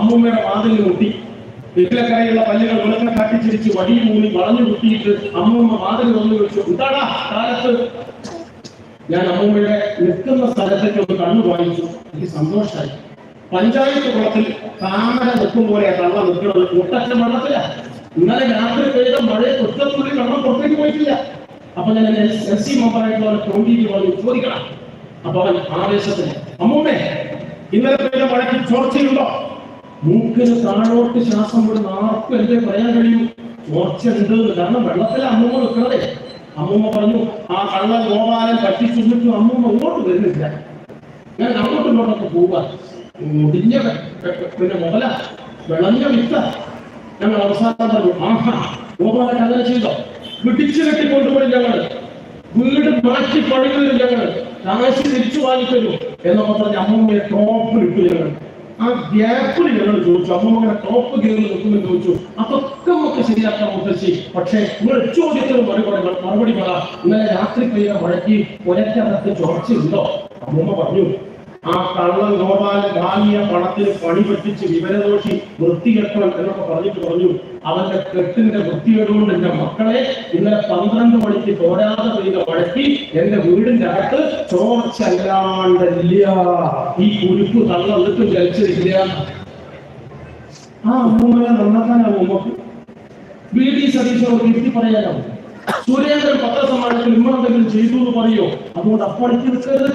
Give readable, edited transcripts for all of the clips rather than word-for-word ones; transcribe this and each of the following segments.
അമ്മൂമ്മയുടെ വാതിലിൽ മുട്ടി. വീട്ടിലക്കരയുള്ള പല്ലുകൾ വിളക്കം കാട്ടിച്ചിരിച്ച് വടിയും മൂന്നി വളഞ്ഞു കുത്തിയിട്ട് അമ്മൂമ്മ വാതിൽ വന്നു ചോദിച്ചു, എന്താടാ കാലത്ത്? ഞാൻ അമ്മൂമ്മയുടെ നിൽക്കുന്ന സ്ഥലത്തേക്ക് ഒന്ന് കണ്ണു വാങ്ങിച്ചു. എനിക്ക് സന്തോഷമായി. പഞ്ചായത്ത് കുളത്തിൽ താമര നിൽക്കും പോലെ കള്ള നിൽക്കുന്നത് മുട്ടറ്റ വെള്ളത്തില. ഇന്നലെ രാത്രി പെയ്ത മഴയെ ഒറ്റത്തുള്ളി വെള്ളം പുറത്തേക്ക് പോയിട്ടില്ല. അപ്പൊ ഞാൻ LC മെമ്പറായിട്ടുള്ള തോണ്ടിയിട്ട് പറഞ്ഞു, ചോദിക്കണം. അപ്പൊ അവൻ ആവേശത്തിന്, അമ്മൂമ്മേ ഇന്നലെ പെയ്ത മഴയ്ക്ക് ചോർച്ചയുണ്ടോ? മൂക്കിന് താഴോട്ട് ശ്വാസം വിടുന്ന ആർക്കും എന്തേ പറയാൻ കഴിയും? ചോർച്ച ഉണ്ട്. കാരണം വെള്ളത്തിലെ അമ്മൂമ്മ നിൽക്കണതേ. അമ്മൂമ്മ പറഞ്ഞു, ആ കള്ള ഗോപാലൻ പറ്റിച്ചുന്നിട്ടു അമ്മൂമ്മ ഇങ്ങോട്ട് വരുന്നില്ല. ഞാൻ അങ്ങോട്ടും ഇങ്ങോട്ടൊക്കെ പോവുക. മുടിഞ്ഞ പിന്നെ മുതല വിളഞ്ഞ വിത്ത. ഞങ്ങൾ അവസാനം പറഞ്ഞു, ആഹാ ഗോപാലൻ അങ്ങനെ ചെയ്തോ? പിടിച്ചു കെട്ടിക്കൊണ്ടുപോയി ഞങ്ങൾ വീട് മാറ്റി പണിതരും, ഞങ്ങൾ കാശ് തിരിച്ചു വാങ്ങിത്തരും എന്നൊക്കെ പറഞ്ഞ് അമ്മൂമ്മയെ ടോപ്പിൽ ഇട്ടു. ഞങ്ങൾ ആ ഗ്യാപ്പിൽ ഞങ്ങൾ ചോദിച്ചു, അമ്മൂമ്മ ടോപ്പ് കയറി നിൽക്കുമെന്ന് ചോദിച്ചു. അതൊക്കെ നമുക്ക് ശരിയാക്കാൻ മുത്തശ്ശി. പക്ഷേ നിങ്ങൾ ചോദ്യത്തിന് മറുപടി പറ, ഇന്നലെ രാത്രി പെയ്ത മഴയ്ക്ക് ഒരക്കകത്ത് ചോർച്ചയുണ്ടോ? അമ്മൂമ്മ പറഞ്ഞു, ആ കള്ളൻ ഗോപാലൻ ഭാഗ്യ പണത്തിന് പണി പറ്റിച്ച് വിവരദോഷി വൃത്തികെട്ടവൻ എന്നൊക്കെ പറഞ്ഞു അവന്റെ കെട്ടിന്റെ വൃത്തികേടുകൊണ്ട് എന്റെ മക്കളെ ഇന്നലെ 12 മണിക്ക് തോരാതെ പെയ്ത മഴയ്ക്ക് എന്റെ വീടിന്റെ അകത്ത് ചോർച്ചല്ലാണ്ടില്ല. ഈ കുരുപ്പ് തള്ള എന്നിട്ടും ചലിച്ചിരിക്കില്ല. ആ അമ്മൂമ്മയെ നന്നാക്കാനാവും നമുക്ക്. VD സതീശനോട് തിരുത്തി പറയാനാവും. സുരേന്ദ്രൻ പത്രസമ്മേളനത്തിൽ ഇമ്മെന്തെങ്കിലും ചെയ്തു എന്ന് പറയോ? അതുകൊണ്ട് അപ്പണിക്ക് നിൽക്കരുത്,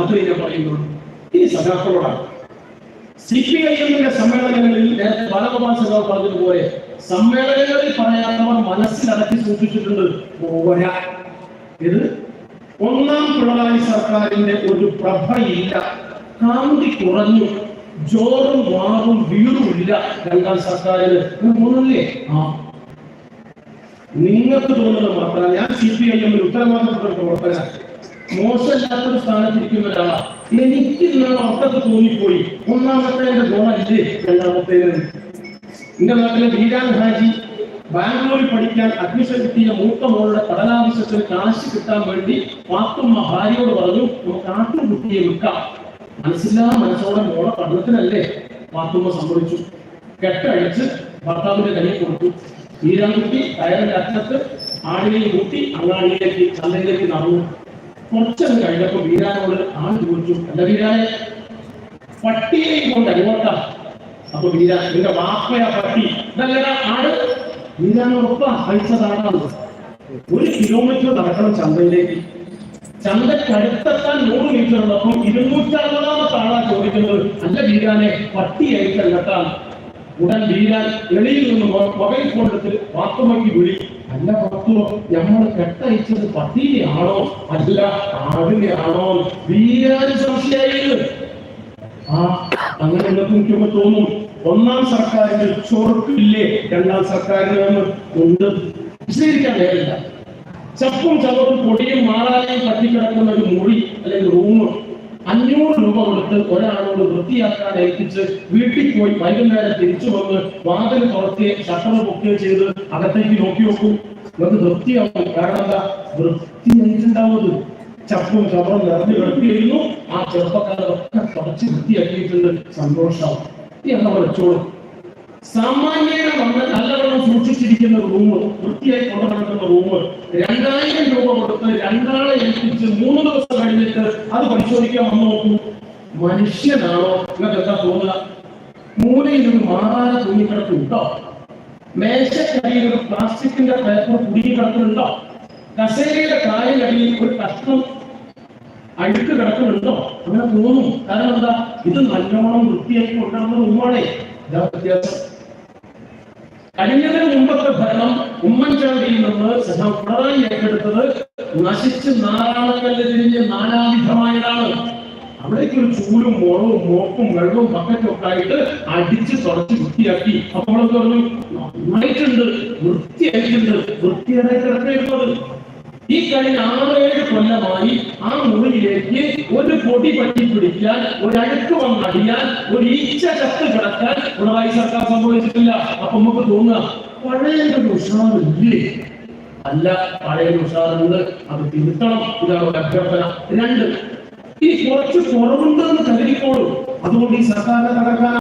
അത്രയും ഞാൻ പറയുന്നുള്ളൂ. ഈ സഖാക്കളോടാണ്. CPIM-ന്റെ സമ്മേളനങ്ങളിൽ നേരത്തെ ബാലഗോപാൽ സഖാവ് പറഞ്ഞതുപോലെ സമ്മേളനങ്ങളിൽ പറയാത്തവർ മനസ്സിലടക്കി സൂക്ഷിച്ചിട്ടുണ്ട്. ഇത് ഒന്നാം പിണറായി സർക്കാരിന്റെ ഒരു പ്രഭയില്ല, കാന്തി കുറഞ്ഞു, ജോറും വാറും വീറുമില്ല രണ്ടാം സർക്കാരിന് തോന്നുന്നില്ലേ? നിങ്ങൾക്ക് തോന്നുന്നത് മാത്രമല്ല. ഞാൻ CPIM-ൽ ഉത്തരവാദിത്തപ്പെട്ട പ്രവർത്തകനാണ്. മോശമില്ലാത്തൊരു സ്ഥാനത്തിരിക്കുന്ന ഒരാളാണ്. എനിക്ക് ഇന്നാണ് അർത്ഥത്ത് തോന്നിപ്പോയി. ഒന്നാമത്തെ ഗുണമില്ലേ, രണ്ടാമത്തേത് എന്റെ നാട്ടിലെ വീരാൻ ഹാജി ബാംഗ്ലൂരിൽ പഠിക്കാൻ അഡ്മിഷൻ കിട്ടിയ മൂത്ത മോളുടെ പഠനാവശ്യത്തിന് കാശ് കിട്ടാൻ വേണ്ടി പാത്തുമ്മ ഭാര്യയോട് പറഞ്ഞു, നമുക്ക് ആട്ടുകുട്ടിയെ വിൽക്കാം. മനസ്സോടെ മോളെ പഠനത്തിനല്ലേ. പാത്തുമ്മ സമ്മതിച്ചു. കെട്ടഴിച്ച് ഭർത്താവിന്റെ കയ്യിൽ കൊടുത്തു. വീരാൻകുട്ടി കയറിന്റെ അറ്റത്ത് ആടിനെ കൂട്ടി അങ്ങാടിയിലേക്ക് ചന്തയിലേക്ക് നടന്നു. കുറച്ചത് കഴിഞ്ഞപ്പോ വീരാനോട് ആൾ ചോദിച്ചു, അല്ല വീരാനെ പട്ടിയെയും കൊണ്ട് അങ്ങോട്ടാ? അപ്പൊ വീരാൻ, നിന്റെ വാപ്പയാ പട്ടി, ഇതല്ലടാ ആട്. വീരാനോടൊപ്പ അയച്ചതാണത്. 1 കിലോമീറ്റർ നടക്കണം ചന്തയിലേക്ക്. ചന്തക്കടുത്തെത്താൻ 100 മീറ്റർ ഉള്ളപ്പോൾ 260-ാമത്തെ ആളാ ചോദിക്കുന്നത്, അല്ല വീരാനെ പട്ടി അയച്ചല്ലട്ടാ. ഉടൻ വീരാൻ എളിയിൽ നിന്ന് മൊബൈൽ ഫോൺ എടുത്ത് പാത്തുമ്മയ്ക്ക് വിളി, അല്ല പാത്തു, നമ്മൾ കെട്ടയച്ചത് പട്ടിയെയാണോ അല്ല ആടിനെയാണോ? വീരാൻ സംശയായിരുന്നു. അങ്ങനെ നിൽക്കുമ്പോ തോന്നും, ഒന്നാം സർക്കാരിന് ചൊറുക്കില്ലേ, രണ്ടാം സർക്കാരിന് ഉണ്ട്. വിശദീകരിക്കാൻ നേരില്ല. ചപ്പും ചവറും പൊടിയും മാറാനെയും കത്തിക്കിടക്കുന്ന ഒരു മുറി അല്ലെങ്കിൽ റൂം 500 രൂപ കൊടുത്ത് ഒരാളോട് വൃത്തിയാക്കാൻ ഏൽപ്പിച്ച് വീട്ടിൽ പോയി വൈകുന്നേരം തിരിച്ചു വന്ന് വാതിൽ തുറക്കുകയും ഷട്ടർ പൊക്കുകയും ചെയ്ത് അകത്തേക്ക് നോക്കി നോക്കും. നമുക്ക് വൃത്തിയാവും. കാരണം എന്താ? വൃത്തിയായിട്ടുണ്ടാവുന്നത്. ചപ്പും ചവറും നിറഞ്ഞു കിടത്തിയിരുന്നു. ആ ചെറുപ്പക്കാരൊക്കെ തുടച്ച് വൃത്തിയാക്കിയിട്ടുണ്ട്. സന്തോഷമാവും. എന്ന് വെച്ചോളും. സാമാന്യത വന്ന് നല്ലവണ്ണം സൂക്ഷിച്ചിരിക്കുന്ന റൂം, വൃത്തിയായി കൊണ്ടു നടക്കുന്ന റൂം 2000 രൂപ കൊടുത്ത് 2 ആളെ ഏൽപ്പിച്ച് 3 ദിവസം കഴിഞ്ഞിട്ട് അത് പരിശോധിക്കാൻ വന്നു നോക്കൂ. മനുഷ്യനാണോ? നിങ്ങൾക്ക് എന്താ തോന്നുക? മൂലയിൽ ഒരു മാറാന തുണിക്കിടക്കുന്നുണ്ടോ? മേശക്കടിയിൽ ഒരു പ്ലാസ്റ്റിക്കിന്റെ പേപ്പർ കുടുങ്ങി കിടക്കുന്നുണ്ടോ? കസേരയുടെ കാലിനടിയിൽ ഒരു കഷ്ണം അഴുക്ക് കിടക്കുന്നുണ്ടോ? അങ്ങനെ തോന്നും. കാരണം എന്താ? ഇത് നല്ലോണം വൃത്തിയാക്കി കൊണ്ടുവന്ന റൂമാണേ. ഇതാ വ്യത്യാസം. കഴിഞ്ഞതിന് മുമ്പത്തെ ഭരണം ഉമ്മൻചാണ്ടിയിൽ നിന്ന് പിണറായി ഏറ്റെടുത്തത് നശിച്ച് നാരായണക്കല്ല് തിരിഞ്ഞ് നാനാവിധമായതാണ്. അവിടേക്ക് ഒരു ചൂലും മുളവും മോപ്പും വെള്ളവും ബക്കറ്റും ഒക്കെ ആയിട്ട് അടിച്ച് തുടച്ച് വൃത്തിയാക്കി. അപ്പോൾ പറഞ്ഞു, നന്നായിട്ടുണ്ട്, വൃത്തിയായിട്ടുണ്ട്. വൃത്തിയായി കിടക്കുന്നത് ഈ കഴിഞ്ഞ 6-7 കൊല്ലമായി ആ മുറിയിലേക്ക് ഒരു പൊടി പറ്റി പിടിക്കാൻ, ഒരഴുക്ക് വന്നടിയാൻ, ഒരു ഈച്ച ചത്ത് കിടക്കാൻ പിണറായി സർക്കാർ സംഭവിച്ചിട്ടില്ല. അപ്പൊ നമുക്ക് തോന്നുക, പഴയ ഉഷാറില്ലേ? അല്ല, പഴയ ഉഷാറുണ്ട്, അത് തിരുത്തണം. ഇതാണ് ഒരു അഭ്യർത്ഥന. 2, ഈ കുറച്ച് കുറവുണ്ടെന്ന് കരുതിക്കോളും. അതുകൊണ്ട് ഈ സർക്കാരിനെ തകർക്കാൻ